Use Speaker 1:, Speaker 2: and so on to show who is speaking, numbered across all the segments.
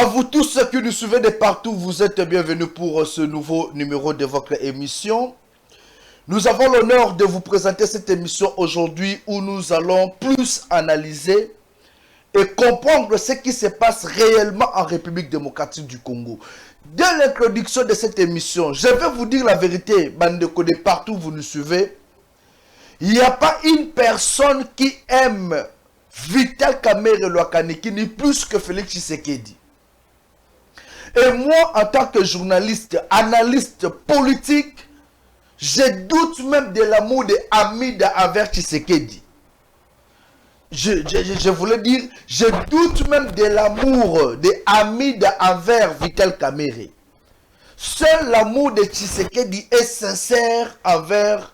Speaker 1: À vous tous ceux qui nous suivez de partout, vous êtes bienvenus pour ce nouveau numéro de votre émission. Nous avons l'honneur de vous présenter cette émission aujourd'hui où nous allons plus analyser et comprendre ce qui se passe réellement en République démocratique du Congo. Dès l'introduction de cette émission, je vais vous dire la vérité, Bandeko, de partout vous nous suivez. Il n'y a pas une personne qui aime Vital Kamerhe Lwakanikini plus que Félix Tshisekedi. Et moi, en tant que journaliste, analyste politique, je doute même de l'amour de Hamida envers Tshisekedi. Je voulais dire, je doute même de l'amour de Hamida envers Vital Kamerhe. Seul l'amour de Tshisekedi est sincère envers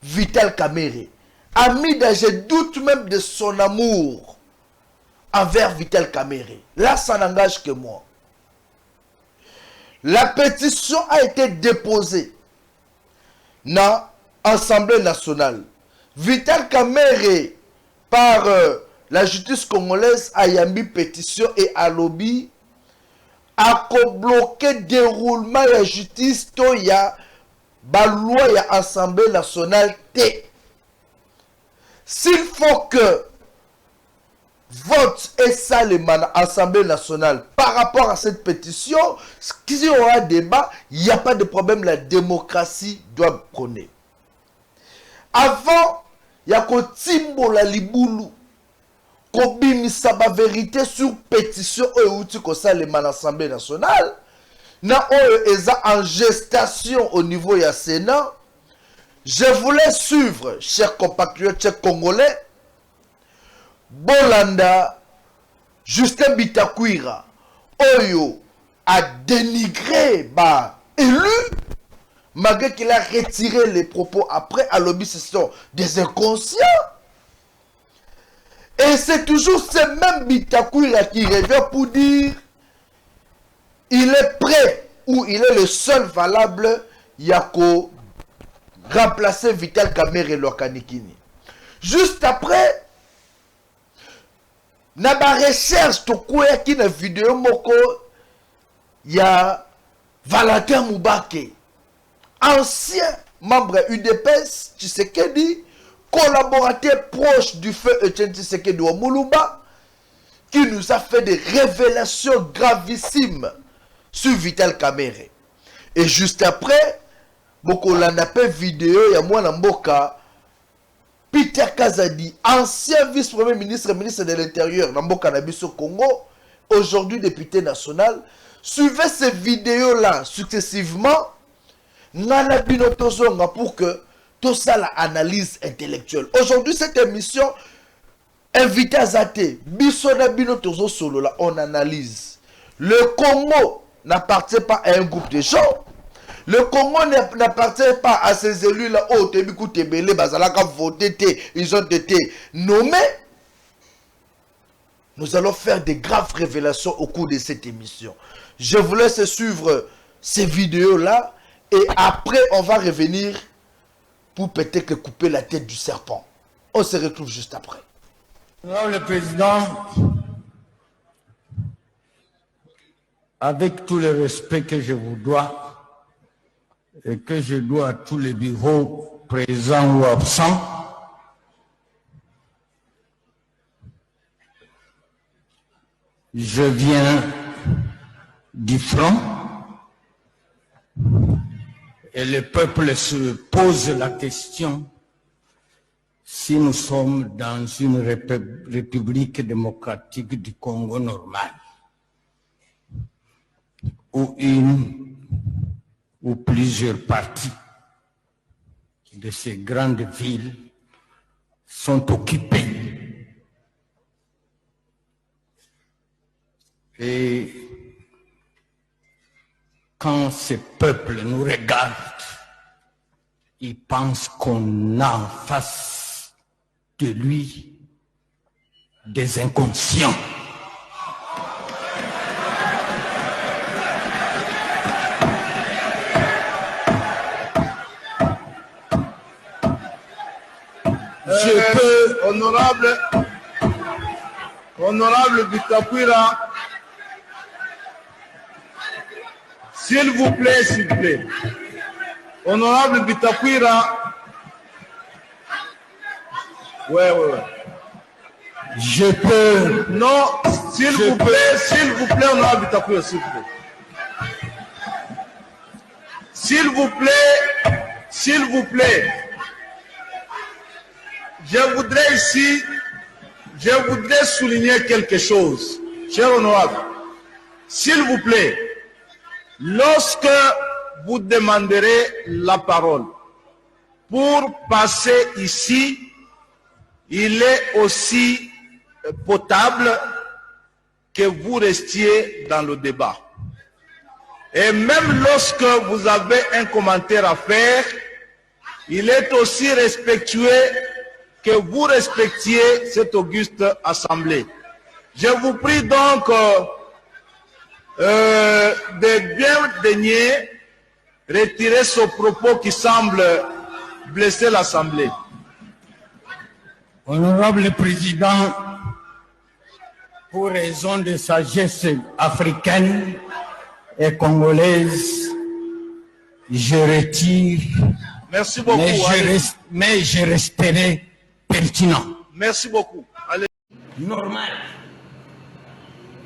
Speaker 1: Vital Kamerhe. Hamida, je doute même de son amour envers Vital Kamerhe. Là, ça n'engage que moi. La pétition a été déposée dans l'Assemblée nationale. Vital Kamerhe, par la justice congolaise, a yambi pétition et a lobby, a bloqué le déroulement de la justice, to ya loi de l'Assemblée nationale. S'il faut que vote et ça le l'Assemblée nationale par rapport à cette pétition, s'il y aura débat, il n'y a pas de problème, la démocratie doit prôner. Avant, il y a que Timbo la Liboulou, kobimisa ba vérité sur pétition outi ko ça le l'Assemblée nationale, na eza en gestation au niveau du Sénat. Je voulais suivre, chers compatriotes, chers Congolais, Bolanda, Justin Bitakwira, Oyo a dénigré élu, malgré qu'il a retiré les propos après à lobby, ce sont des inconscients. Et c'est toujours ce même Bitakwira qui revient pour dire il est prêt ou il est le seul valable Yako remplacer Vital Kamerhe Lwakanikini. Juste après, na ba recherche to koya ki na vidéo moko ya Valentin Mubake, ancien membre UDPS Tshisekedi, collaborateur proche du feu Etienne Tshisekedi wa Mulumba, qui nous a fait des révélations gravissimes sur Vital Kamerhe. Et juste après, beaucoup l'anape vidéo ya mwana mboka Peter Kazadi, ancien vice-premier ministre, ministre de l'Intérieur, Namboka Nabiso Congo, aujourd'hui député national, suivez ces vidéos-là successivement, Nana Bino Tozonga pour que tout ça la analyse intellectuelle. Aujourd'hui, cette émission, invité à Zate, Bissona Bino Tozo Solo, là, on analyse. Le Congo n'appartient pas à un groupe de gens. Le Congo n'appartient pas à ces élus-là. Oh, Tebikou Tebele, Bazalaka voté, ils ont été nommés. Nous allons faire des graves révélations au cours de cette émission. Je vous laisse suivre ces vidéos-là. Et après, on va revenir pour peut-être couper la tête du serpent. On se retrouve juste après.
Speaker 2: Madame le Président, avec tout le respect que je vous dois, et que je dois à tous les bureaux présents ou absents, je viens du front et le peuple se pose la question si nous sommes dans une république démocratique du Congo normal ou une ou plusieurs parties de ces grandes villes sont occupées. Et quand ces peuples nous regardent, ils pensent qu'on a en face de lui des inconscients.
Speaker 3: Je peux, honorable Bitakwira, S'il vous plaît, s'il vous plaît. Honorable Bitakwira. Ouais.
Speaker 2: Je peux...
Speaker 3: Non, s'il vous plaît, honorable Bitakwira, s'il vous plaît. S'il vous plaît. Je voudrais souligner quelque chose, cher honorable. S'il vous plaît, lorsque vous demanderez la parole, pour passer ici, il est aussi potable que vous restiez dans le débat. Et même lorsque vous avez un commentaire à faire, il est aussi respectueux que vous respectiez cette auguste assemblée. Je vous prie donc de bien daigner retirer ce propos qui semble blesser l'assemblée.
Speaker 2: Honorable Président, pour raison de sagesse africaine et congolaise, je retire.
Speaker 3: Merci beaucoup.
Speaker 2: Mais je resterai pertinent.
Speaker 3: Merci beaucoup. Allez.
Speaker 2: Normal.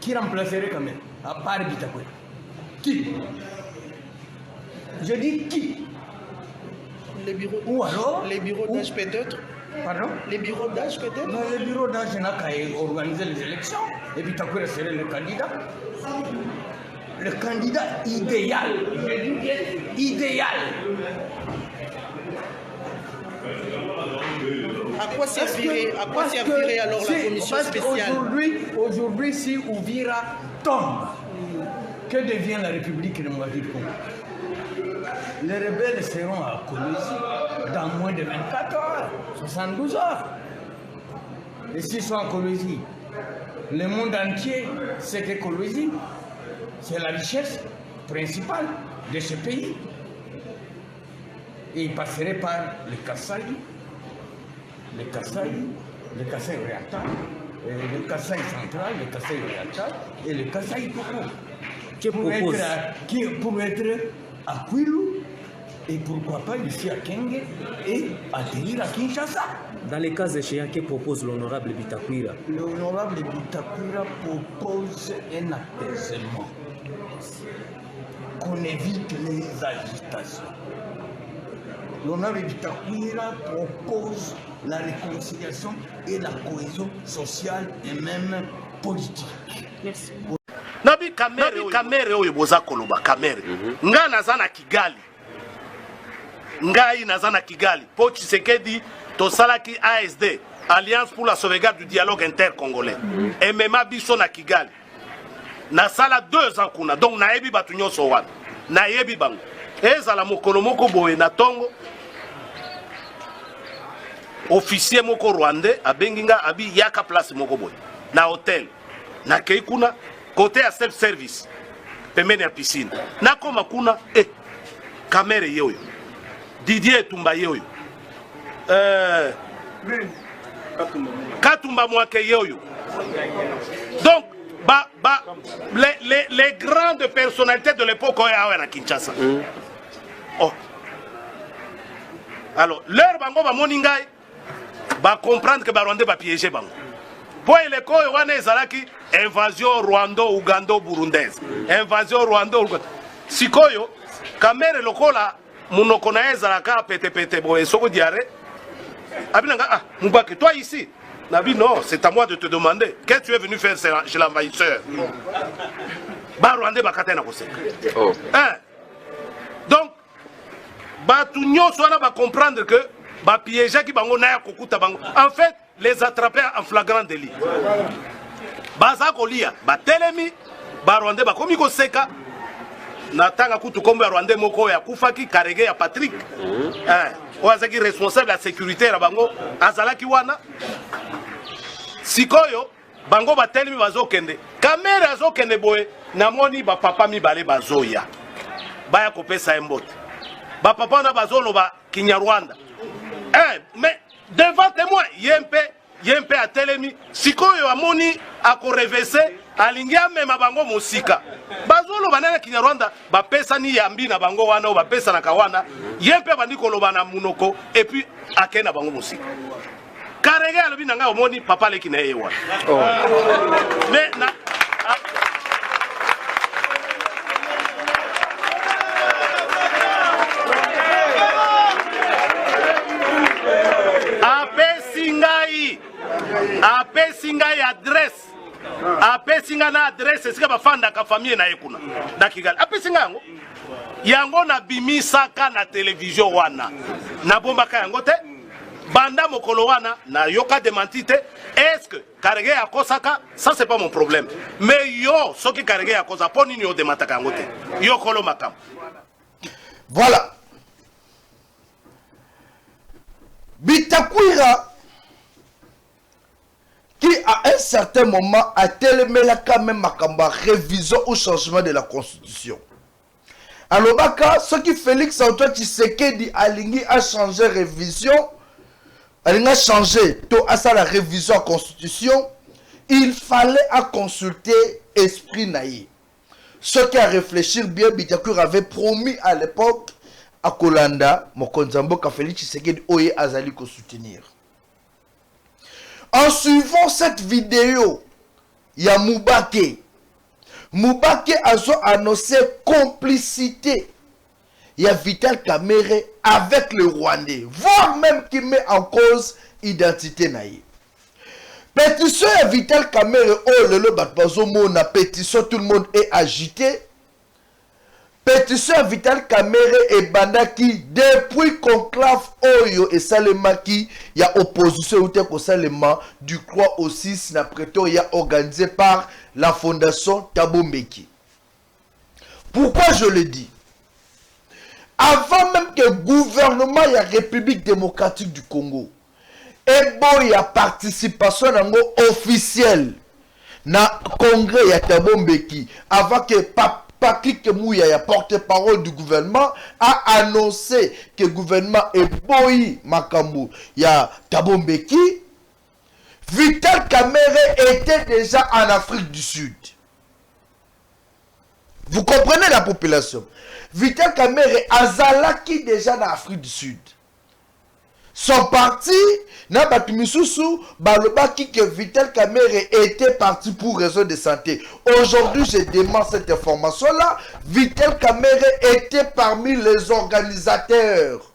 Speaker 2: Qui remplacerait quand même, à part Bitakwira? Qui? Je dis qui?
Speaker 4: Les bureaux.
Speaker 2: Ou alors?
Speaker 4: Les bureaux d'âge peut-être.
Speaker 2: Pardon?
Speaker 4: Les bureaux d'âge peut-être.
Speaker 2: Non, les bureaux d'âge n'a qu'à organiser les élections. Et Bitakwira serait le candidat. Le candidat idéal. Je dis bien idéal.
Speaker 4: À quoi servirait alors la commission spéciale?
Speaker 2: Aujourd'hui, si Ouvira tombe, que devient la République démocratique du Congo? Les rebelles seront à Kolwezi dans moins de 24 heures, 72 heures. Et s'ils sont à Kolwezi, le monde entier sait que Kolwezi, c'est la richesse principale de ce pays. Et ils passeraient par le Kasaï, le Kasaï oriental, le Kasaï central, le Kasaï oriental et le Kasaï Koko. Pour être à Kwilu et pourquoi pas ici à Kenge et atterrir à Kinshasa.
Speaker 5: Dans les cas échéants, que propose l'honorable Bitakwira?
Speaker 2: L'honorable Bitakwira propose un apaisement, qu'on évite les agitations. L'honorable Bitakwira propose la réconciliation et la cohésion sociale et même politique.
Speaker 5: Merci.
Speaker 6: Nabi kamere oyo boza koloba kamere. Nga naza na Kigali. Ngai naza na Kigali. Po Tshisekedi tosalaki ASD, Alliance pour la sauvegarde du dialogue intercongolais. MMA biso na Kigali. Na sala 2 ans kuna. Donc nayebi batu nyonso wana. Nayebi bango. Ezala mokolo moko boye na tongo. Officier moko rwandais abenginga abi yaka place moko boye. Na hotel. Na kei kuna côté à self-service. Pembeni ya piscine. Nakoma kuna kamere yoyo. Didier Tumba yoyo. Katumba Mwake yoyo. Donc les grandes personnalités de l'époque à Kinshasa. Oh. Alors, leur bango va moningai va comprendre que Rwanda va piéger bango. Pour les coins wana ezalaki invasion Rwando-Ugando-Burundaise. Invasion Rwando-Ugando. Sikoyo kamere lokola munoko na ezalaka pete boye soko diare. Abinanga Mubake toi ici. Nabi non, c'est à moi de te demander qu'est-ce que tu es venu faire chez l'envahisseur. Rwanda bakata na koseka. Oh. Donc batu nyonso wana va comprendre que ba piéger ki bango na ya kokuta bango. En fait, les attraper en flagrant délit. Baza kolia, ba telemi, ba Rwanda ba komi koseka. Natanga kutu kombo ya Rwanda moko ya kufaki Karege ya Patrick. Oazaki responsable la sécurité la bango azalaki wana. Sikoyo bango ba telemi bazokende. Kamera azokende boye namoni ba papa mibale bazoya. Baya kopesa embote. Ba papa na bazolo ba Kinyarwanda. Mais devant témoin, yempe a telemi, sikoyo amoni a ko reverser alingi amema bango mosika bazoloba na Kinyarwanda bapesa ni yambi na bango wana bapesa na kawana ye mpe bandi koloba na munoko et puis akena bango mosika Karege alobi na nga omoni papa leki na yewa mais na apesi ngai adresse apesi ngai na adresse esika bafandaka famille na ye kuna na Kigali apesi ngai yango na bimisaka na televizio wana nabombaka yango te banda mokolo wana na yoka démenti te est-ce que Karege akosaka ça c'est pas mon problème mais yo soki Karege akosa po nini yo demataka yango te yo kolo makam
Speaker 1: voilà Bitakwira qui à un certain moment a tellement quand même ma révision ou changement de la constitution. Alors baka ce qui Félix Antoine Tshisekedi alingi a changé révision, alingi a changé to à ça la révision à constitution, il fallait à consulter esprit naïe. Ce qui a réfléchi bien Bitakwira avait promis à l'époque à Kolanda Mokonzambo ka Félix Tshisekedi oye azali ko soutenir. En suivant cette vidéo, il y a Moubake. Moubake a annoncé complicité. Il y a Vital Kamerhe avec le Rwandais, voire même qui met en cause l'identité naïe. Pétition à Vital Kamerhe, oh le batbazo mona pétition, tout le monde est agité. Pétition à Vital Kamerhe et Bandaki depuis conclave Oyo et Salemaki, il y a opposition au Salema du 3 au 6 na Pretoria organisé par la fondation Thabo Mbeki. Pourquoi je le dis? Avant même que le gouvernement de la République démocratique du Congo et bon il y a participation officielle na congrès ya Thabo Mbeki avant que Patrick Mouya, porte-parole du gouvernement, a annoncé que le gouvernement est boyi Makambu, il y a Thabo Mbeki. Vital Kamerhe était déjà en Afrique du Sud. Vous comprenez la population? Vital Kamerhe azalaki déjà en Afrique du Sud. Son parti, na Batumisusu, balobaki que Vital Kamerhe était parti pour raison de santé. Aujourd'hui, je demande cette information-là. Vital Kamerhe était parmi les organisateurs.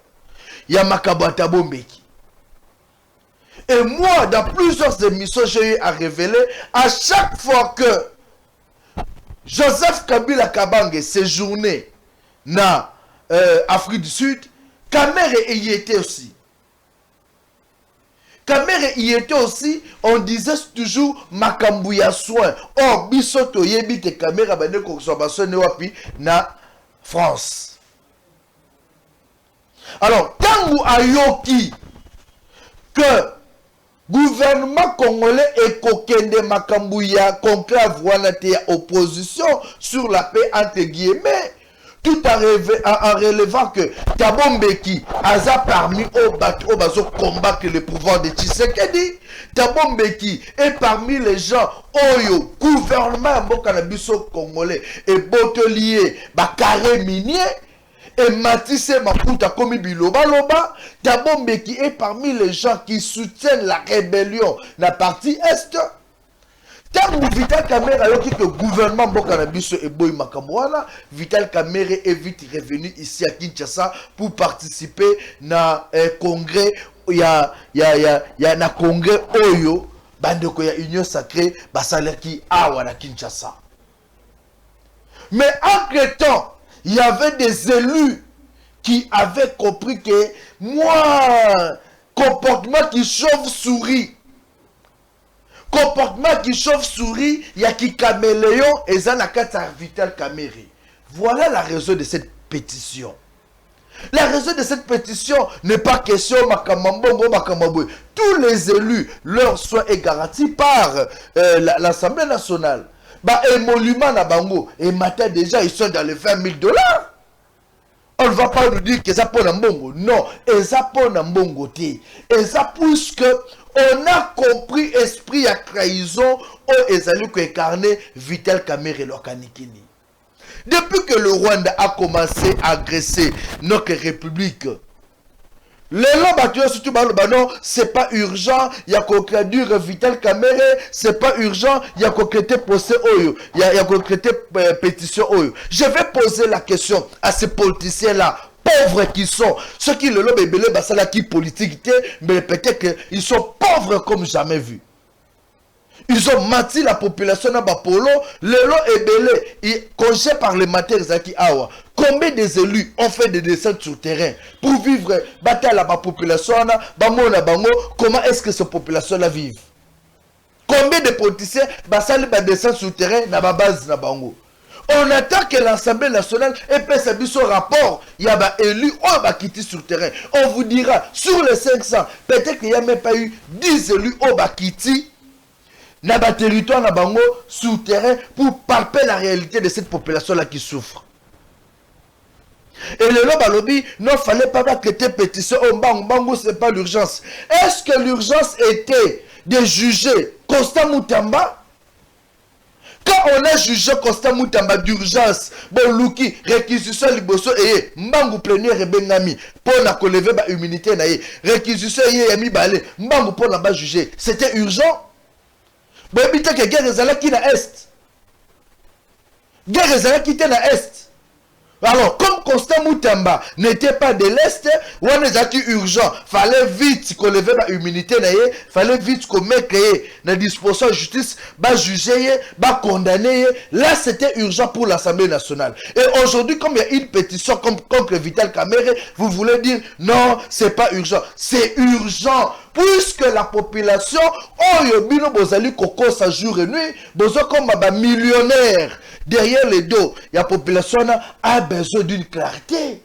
Speaker 1: Yamakaba Thabo Mbeki. Et moi, dans plusieurs émissions, j'ai eu à révéler, à chaque fois que Joseph Kabila Kabange séjournait dans Afrique du Sud, Kamerhe y était aussi. Kamerhe y était aussi, on disait toujours Makambu ya soin. Or, bisoto yebi que Kamerhe bande consommation ne wapi na France. Alors, tangu ayoki que gouvernement congolais est kokende Makambu ya conclave wana te ya opposition sur la paix entre guillemets, tout en relevant que Thabo Mbeki a parmi aux bateaux combattre le pouvoir de Tshisekedi. Thabo Mbeki est parmi les gens oyo gouvernement Mbokanabiso congolais et botelier carré minier et Matisse Maputa komi biloba loba. Thabo Mbeki est parmi les gens qui soutiennent la rébellion dans la partie est. Tant que Vital Kamerhe a dit que le gouvernement Mbokanabiso et Boy Makamouana, Vital Kamerhe est vite revenu ici à Kinshasa pour participer à un congrès. Il y a un congrès Oyo, Bandeko ya Union Sacrée, Basalaki Awa na Kinshasa. Mais entre-temps, il y avait des élus qui avaient compris que moi, comportement qui chauve-souris, comportement qui chauve-souris, il y a qui caméléon et Zanakata Vital Kamerhe. Voilà la raison de cette pétition. La raison de cette pétition n'est pas question Makamambongo, Makamaboué. Tous les élus, leur soin est garanti par l'Assemblée nationale. Bah, émolument na bango, et matin déjà, ils sont dans les $20 000. On ne va pas nous dire que ça pour un bongo. Non, et ça pour un bongo. Et ça puisque on a compris esprit à trahison au ezali ko incarné Vital Kamerhe Lokanikini. Depuis que le Rwanda a commencé à agresser notre république, les lots surtout non, c'est pas urgent, il y a qu'on traduire Vital Kamerhe, c'est pas urgent, il y a qu'on crée procès oyo, il y a qu'on crée pétition oyo. Je vais poser la question à ces politiciens là, pauvres qui sont, ceux qui le lobby belé basala qui politique, mais peut-être qu'ils sont pauvres comme jamais vu. Ils ont menti la population dans Bapolo, le lot est belé, et congé parlementaire Zaki Awa. Combien des élus ont fait des descentes sur terrain pour vivre bataille à la population, comment est-ce que cette population-là vive? Combien de politiciens basali descendre sur terrain dans la base na bango? On attend que l'Assemblée nationale ait son rapport. Il y a des élus qui quittent sur terrain. On vous dira, sur les 500, peut-être qu'il n'y a même pas eu 10 élus qui quittent dans le territoire na bango sur terrain pour palper la réalité de cette population-là qui souffre. Et le lobby, non, fallait pas traiter pétition. Oh, bango, c'est pas l'urgence. Est-ce que l'urgence était de juger Constant Moutamba? Quand on a jugé Constant Moutamba d'urgence, bon, Luki, réquisition liboso, et mbangu plénière et bengami, pour na lever ba immunité na ye, réquisition ye yami balé, mbangu pour na ba juger, c'était urgent? Bon, évitez que guerre ezala qui na est. Guerre ezala qui na est. Alors, comme Constant Moutamba n'était pas de l'Est, on a dit urgent, fallait vite qu'on leve la immunité, fallait vite qu'on mette la disposition de justice, juger, condamner. Là, c'était urgent pour l'Assemblée nationale. Et aujourd'hui, comme il y a une pétition contre Vital Kamerhe, vous voulez dire non, c'est pas urgent. C'est urgent. Puisque la population, oh, yobino bozali koko sa jour et nuit, bozo comme millionnaire. Derrière les dos, la population a besoin d'une clarté.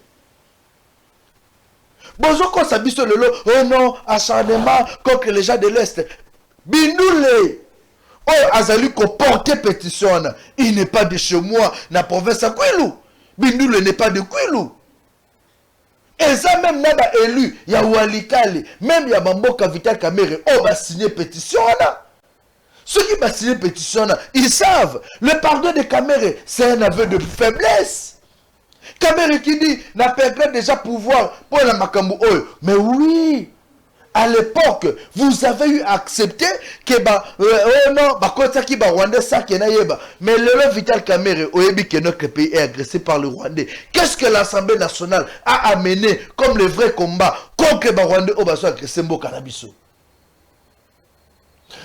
Speaker 1: Bonjour, quand ça dit sur le lot, oh non, acharnement contre les gens de l'Est. Bindoule, oh, azali ko porter pétition, il n'est pas de chez moi, na province à Kwilu. Bindoule n'est pas de Kwilu. Et ça même n'a élu, il y a Walikali, même il y a Mamboka Vital Kamerhe, oh, va signer pétition là. Ceux qui vont signer pétition, ils savent. Le pardon de Kamerhe, c'est un aveu de faiblesse. Kamerhe qui dit, n'a pas déjà pouvoir pour la Makambu. Mais oui, à l'époque, vous avez eu accepté que oh non, Rwanda ça qui mais le Vital Kamerhe, que notre pays est agressé par le Rwandais. Qu'est-ce que l'Assemblée nationale a amené comme le vrai combat contre le Rwandais au Basso agressé Mbokanabiso?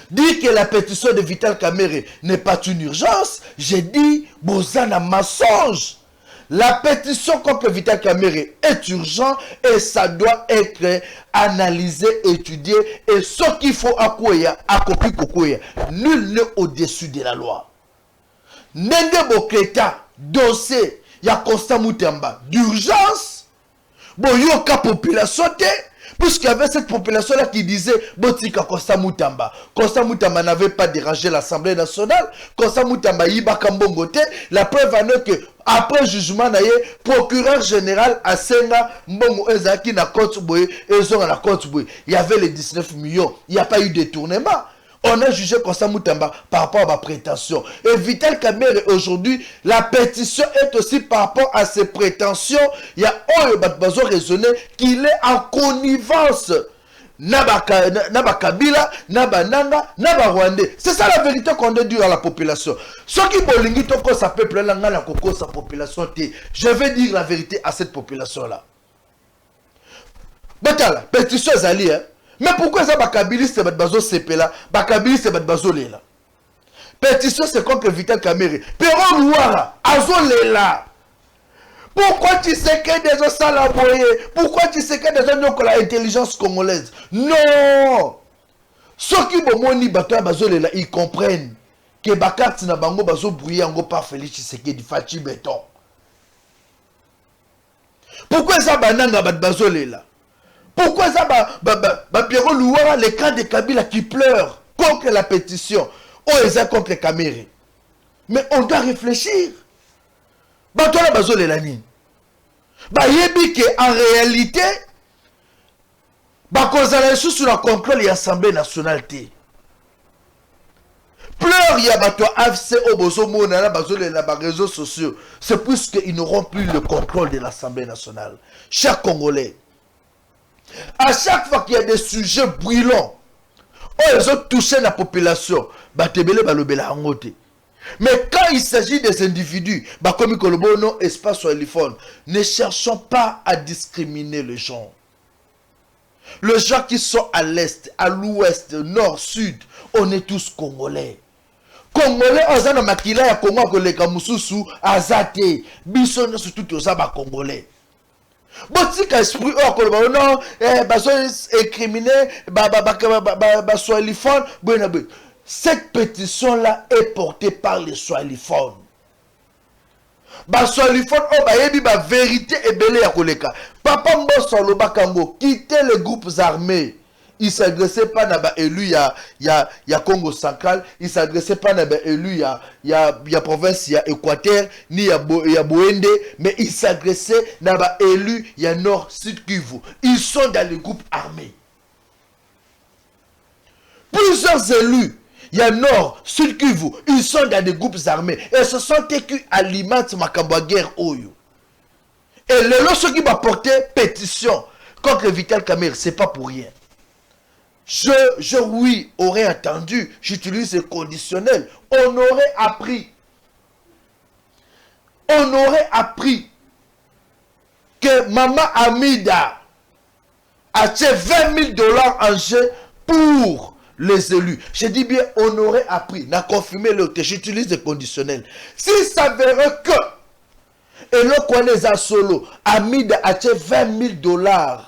Speaker 1: Dit que la pétition de Vital Kamerhe n'est pas une urgence, j'ai dit, Bozana mensonge. La pétition contre Vital Kamerhe est urgente et ça doit être analysé, étudié. Et ce qu'il faut à Kopi Kokoya, nul n'est au-dessus de la loi. Nende Bokreta, dossier, il y a Constant Moutamba d'urgence. Bon, il y a une population. Puisqu'il y avait cette population-là qui disait Botika Constant Moutamba. Constant Moutamba n'avait pas dérangé l'Assemblée nationale. Constant Moutamba Yiba Kambongote. La preuve en est que après jugement, procureur général à Senga Mbongo Ezaki na Kotsuboye et Zonga na Kotsuboye. Il y avait les 19 millions. Il n'y a pas eu de détournement. On a jugé Constant Moutamba par rapport à ma prétention. Et Vital Kamerhe aujourd'hui, la pétition est aussi par rapport à ses prétentions. Il y a Oyo Batbazo raisonné qu'il est en connivence. Naba Kabila, Naba Nanga, Naba Rwandais. C'est ça la vérité qu'on doit dire à la population. Ceux qui bolingi toko sa peuple là, la koko sa population. Je vais dire la vérité à cette population-là. Batala, pétition Zali, hein. Mais pourquoi ça bakabiliste bat bazo CP là, bakabiliste bat bazo lela. Pétition c'est contre Vital Kamerhe. Pero Louara, azo lela. Pourquoi tu sais que des gens salaboyés? Pourquoi tu sais que des gens n'ont que l'intelligence congolaise? Non. Ceux qui bomoni bato bazo lela, ils comprennent que bakati na bango bazo brouiller ngo par Félix Tshisekedi Fachi Béton. Pourquoi ça bananga bat bazo lela? Pourquoi ça Pierrot Louara, les camps de Kabila qui pleurent contre la pétition? Oh, ils sont contre Kamerhe. Mais on doit réfléchir. Toi, en réalité, bakozala sous la contrôle de l'Assemblée nationale. Pleurs, il y a bateau AFC au bozo mona na réseaux sociaux. C'est puisqu'ils n'auront plus le contrôle de l'Assemblée nationale. Chers Congolais, à chaque fois qu'il y a des sujets brûlants, ils ont touché la population, batebele balobela angote. Mais quand il s'agit des individus, comme Kolobono, espace sur téléphone, ne cherchons pas à discriminer les gens. Les gens qui sont à l'est, à l'ouest, nord, sud, on est tous Congolais. Congolais, on a makila ya Congo koleka mususu azate. Biso na surtout aux aba Congolais. Botika esprit or koloba non, baso incriminé, swahiliphone, bon. Cette pétition-là est portée par les swahiliphones. Swahiliphone, yebi ba vérité et belé ya koleka. Papa Mbosso Lobakango, quittez les groupes armés. Il ne s'adressait pas à l'élu ya Congo central, il ne s'adressait pas à l'élu ya province ya Équateur, ni ya Boende, mais il s'adressait à l'élu ya Nord Sud Kivu. Ils sont dans les groupes armés. Plusieurs élus, il y a Nord, Sud Kivu, ils sont dans des groupes armés. Et ce sont eux qui alimentent ma guerre. Et le lot, ceux qui vont porter pétition contre Vital Kamerhe, ce n'est pas pour rien. Oui, aurais attendu, j'utilise le conditionnel. On aurait appris que Maman Amida a acheté 20 000 $ en jeu pour les élus. Je dis bien, on aurait appris, n'a confirmé le texte, j'utilise le conditionnel. S'il s'avérait que, et le Kwaneza Solo, Amida a acheté 20 000 $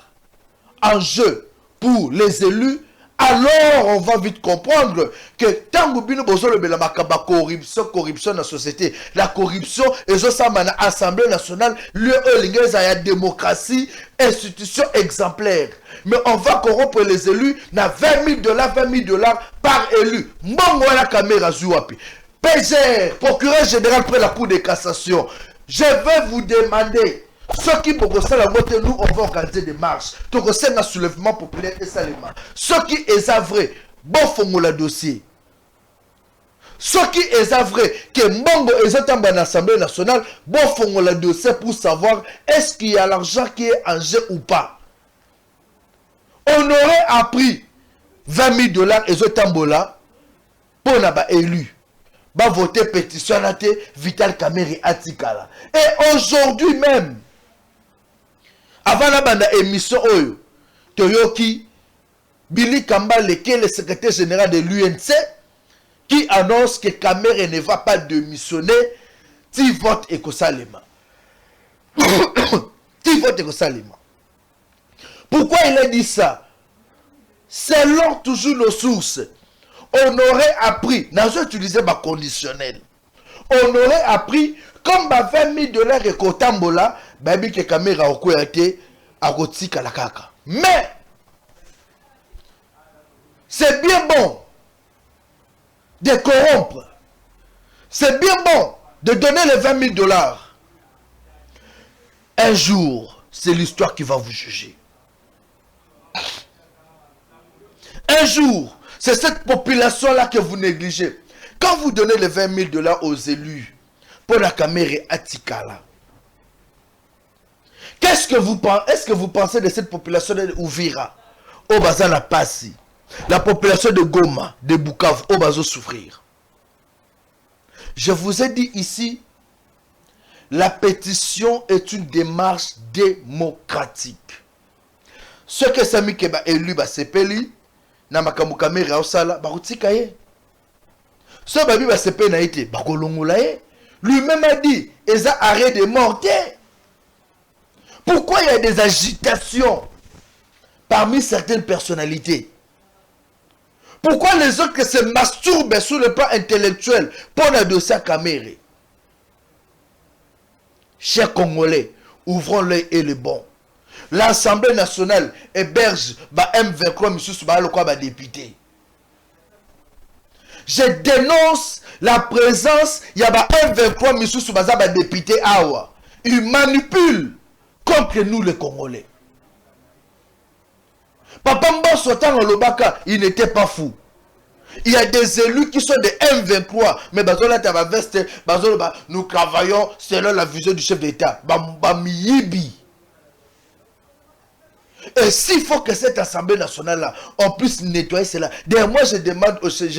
Speaker 1: en jeu pour les élus, alors on va vite comprendre que tant que nous avons corruption dans la société, la corruption et l'Assemblée nationale, la démocratie, institution exemplaire. Mais on va corrompre les élus, na 20 000 $ par élu. Mbongola Kamera Zouapi. PGR, procureur général près la Cour de cassation. Je vais vous demander. Ceux qui pour la vote, nous on va organiser des marches. Donc c'est un soulèvement populaire et salement. Ceux qui est vrai, bon font le dossier. Ceux qui est vrai que Mbongo est dans l'Assemblée nationale, bon font le dossier pour savoir est-ce qu'il y a l'argent qui est en jeu ou pas. On aurait appris 20 000 $ et Zotambola pour n'avoir élu. Va voter pétition à Vital Kamerhe Atikala. Et aujourd'hui même, avant la bande émission Oyo, Toyoki, Billy Kambale, qui est le secrétaire général de l'UNC, qui annonce que Kamerhe ne va pas démissionner, tu votes Ekosalema. Tu votes Ekosalema. Pourquoi il a dit ça? Selon toujours nos sources, on aurait appris, n'a pas utilisé ma conditionnel, on aurait appris, comme 20 000 $ et Kotambola, baby que Kamerhe a été à Rotika la kaka. Mais, c'est bien bon de corrompre. C'est bien bon de donner les 20 000 $. Un jour, c'est l'histoire qui va vous juger. Un jour, c'est cette population-là que vous négligez. Quand vous donnez les 20 000 $ aux élus, pour la Kamerhe Atikala, qu'est-ce que vous pensez? Est-ce que vous pensez de cette population de Uvira, au Bazana Passi, la population de Goma, de Bukavu, au Bazo souffrir? Je vous ai dit ici, la pétition est une démarche démocratique. Ce que Sami Keba élu, c'est Peli, na makambo Kamerhe Osala, barutika ye. Ce babi ba sepe na été, bakolongola ye. Lui-même a dit, ils ont arrêt de morter. Pourquoi il y a des agitations parmi certaines personnalités? Pourquoi les autres se masturbent sur le plan intellectuel pour le dossier Kamerhe? Chers Congolais, ouvrons l'œil et le bon. L'Assemblée nationale héberge M23 le député. Je dénonce la présence, il y a M23 Missou Baza député Awa. Ils manipulent contre nous les Congolais. Papa Mbosso Tango Lobaka, il n'était pas fou. Il y a des élus qui sont des M23, mais Bazola Tabaveste, Bazola, nous travaillons selon la vision du chef d'État. Bamiyibi. Et s'il faut que cette Assemblée nationale-là, on puisse nettoyer cela. D'ailleurs, moi, je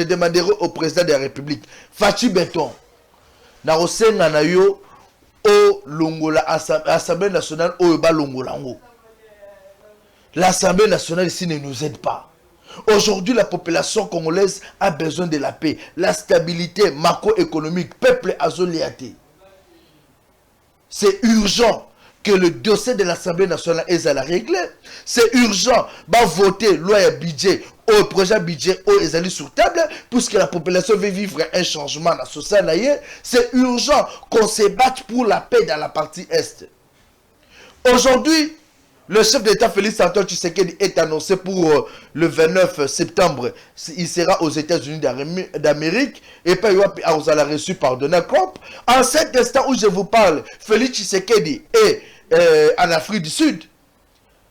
Speaker 1: demanderai au président de la République, Fachi Beton, Narosenga Nayo, au Longola, Assemblée nationale, au Yoba Longolango. L'Assemblée nationale ici ne nous aide pas. Aujourd'hui, la population congolaise a besoin de la paix, la stabilité macroéconomique, peuple azoliaté. C'est urgent que le dossier de l'Assemblée nationale est à la régler. C'est urgent de voter loi et budget, au projet budget est allé sur table, puisque la population veut vivre un changement dans la société. C'est urgent qu'on se batte pour la paix dans la partie Est. Aujourd'hui, le chef d'État Félix Antoine Tshisekedi est annoncé pour le 29 septembre. Il sera aux États-Unis d'Amérique et puis il a reçu par Donald Trump. En cet instant où je vous parle, Félix Tshisekedi est en Afrique du Sud.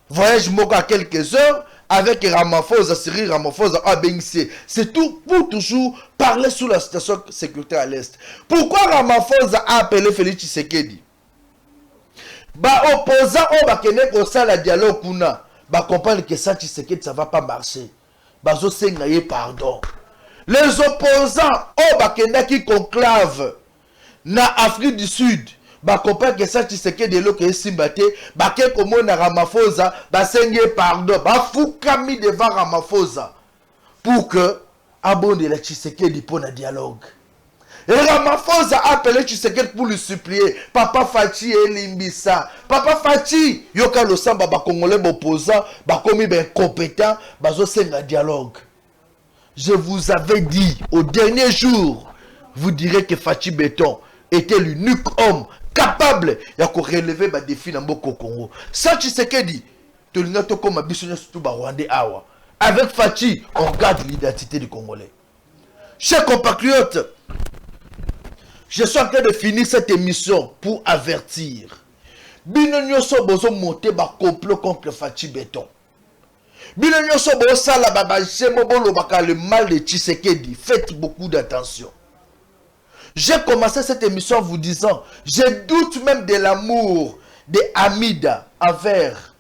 Speaker 1: Voyage Moka quelques heures avec Ramaphosa, Cyril Ramaphosa à BNC. C'est tout pour toujours parler sur la situation sécuritaire à l'Est. Pourquoi Ramaphosa a appelé Félix Tshisekedi? Opposants on va connaître au sein la dialogue kuna comprendre que ça Tshisekedi ça va pas marcher. Bazo sengaye pardon. Les opposants on va connaître qui conclave na Afrique du Sud comprendre que ça Tshisekedi lo que simbate ke komo na Ramaphosa sengaye pardon fukami devant Ramaphosa pour que abonde la Tshisekedi pour un dialogue. Et Ramaphosa a appelé Tshisekedi pour lui supplier. Papa Fachi et Limbisa. Papa Fachi, yoka lo samba ba congolais opposant, komi ben compétent, bazo senga dialogue. Je vous avais dit au dernier jour, vous direz que Fachi Beton était l'unique homme capable de relever ba défi dans Mboko Congo. Ça Tshisekedi, to linato comme abisonné surtout ba Rwandais awa. Avec Fachi, on garde l'identité du Congolais. Chers compatriotes, je suis en train de finir cette émission pour avertir. Bino nyoso bozo monter ba complot contre Fachi Beton. Bino nyoso bozo sala baba jemo bolo baka le mal de Tshisekedi. Faites beaucoup d'attention. J'ai commencé cette émission en vous disant, je doute même de l'amour de Hamida envers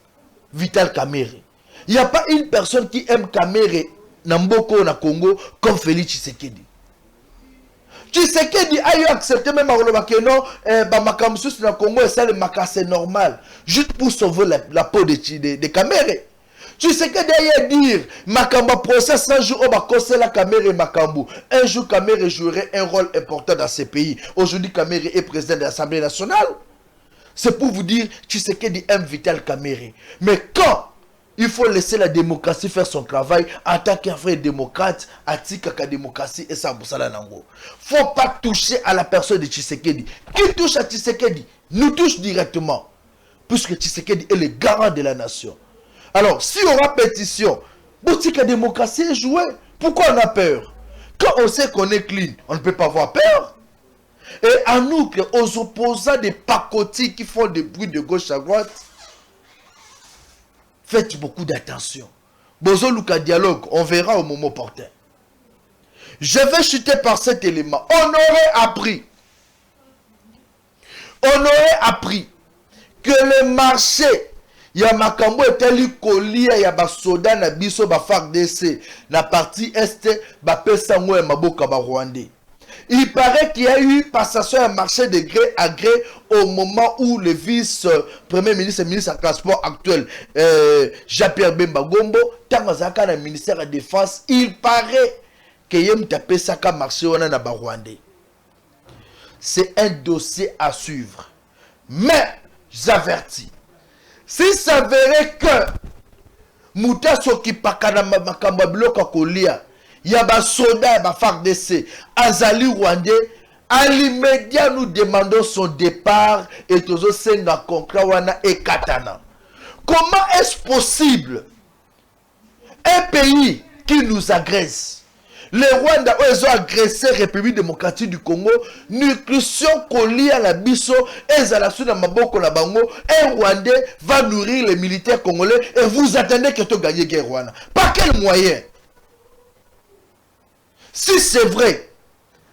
Speaker 1: Vital Kamerhe. Il n'y a pas une personne qui aime Kamerhe Namboko na Congo comme Félix Tshisekedi. Tshisekedi a eu accepté même à non, Makamsus na Congo et ça le Maka c'est normal. Juste pour sauver la peau de Kamerhe. Tshisekedi a eu dire Makamba procès 100 jours au Bakose la Kamerhe Makambu. Un jour Kamerhe jouerait un rôle important dans ce pays. Aujourd'hui Kamerhe est président de l'Assemblée nationale. C'est pour vous dire Tshisekedi aime Vital Kamerhe. Mais quand il faut laisser la démocratie faire son travail en tant qu'un vrai démocrate, atika la démocratie et ça boussala nango. Faut pas toucher à la personne de Tshisekedi. Qui touche à Tshisekedi nous touche directement. Puisque Tshisekedi est le garant de la nation. Alors, si on aura pétition, boutique la démocratie est jouée. Pourquoi on a peur? Quand on sait qu'on est clean, on ne peut pas avoir peur. Et à nous, aux opposants des pacotis qui font des bruits de gauche à droite, faites beaucoup d'attention. Bozo Luka dialogue, on verra au moment opportun. Je vais chuter par cet élément. On aurait appris que le marché, il y a Makambo et tel colis, il y a Basoda, na biso, ba FARDC, na partie Est, ba Pesango et Maboka, ba Rwandais. Il paraît qu'il y a eu passation à marché de gré à gré au moment où le vice-premier ministre et ministre du transport actuel, Jean-Pierre Bemba Gombo, dans le ministère de la Défense, il paraît qu'il y a eu un marché au Rwandais. C'est un dossier à suivre. Mais, j'avertis, s'il s'avérait que Mouta Sokipa Kanama Makamba Bloka Kolia, il y a des soldats, des FARDC, Azali Rwandais, à l'immédiat nous demandons son départ et tous Senga Konkrawana et Katana. Comment est-ce possible? Un pays qui nous agresse, le Rwanda ils ont agressé République démocratique du Congo, nutrition kolia la biso ezala suna maboko na bango, un Rwandais va nourrir les militaires congolais et vous attendez que tu gagnes guerre Rwanda. Par quel moyen? Si c'est vrai,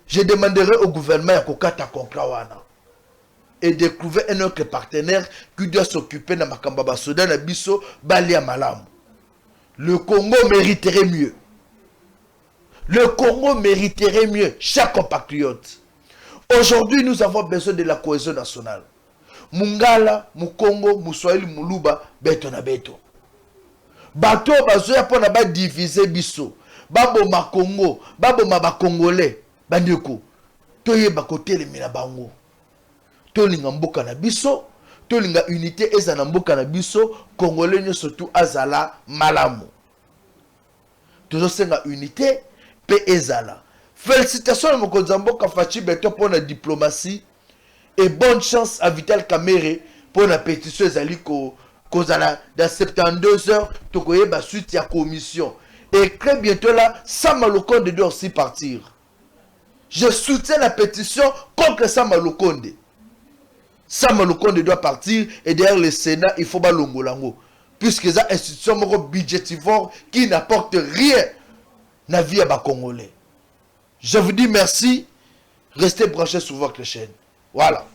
Speaker 1: je demanderai au gouvernement à kokata contrat wana et de trouver un autre partenaire qui doit s'occuper de makamba basoda na biso balia malamu. Le Congo mériterait mieux. Le Congo mériterait mieux, chaque compatriote. Aujourd'hui, nous avons besoin de la cohésion nationale. Mungala, Mukongo, Muswahili, Muluba, beto na beto. Bato bazoya pona ba diviser biso. Babo ma Congo, babo ma ba Congolais, bandeko. Toye ba kote le mina bango. Tolinga mboka na biso, tolinga unité eza na mboka na biso, Congolais nyo surtout azala malamu. Tozosenga unité pe ezala. Félicitations à mokonzi mboka Fachi Beto pour la diplomatie et bonne chance à Vital Kamerhe pour la pétition ezali kozala dans 72 heures tokoye ba suite ya commission et très bientôt là Sama Lukonde doit aussi partir. Je soutiens la pétition contre Sama Lukonde. Sama Lukonde doit partir et derrière le Sénat il faut balongolango puisque c'est une institution budgétivore qui n'apporte rien à la vie à Congolais. Je vous dis merci. Restez branchés sur votre chaîne. Voilà.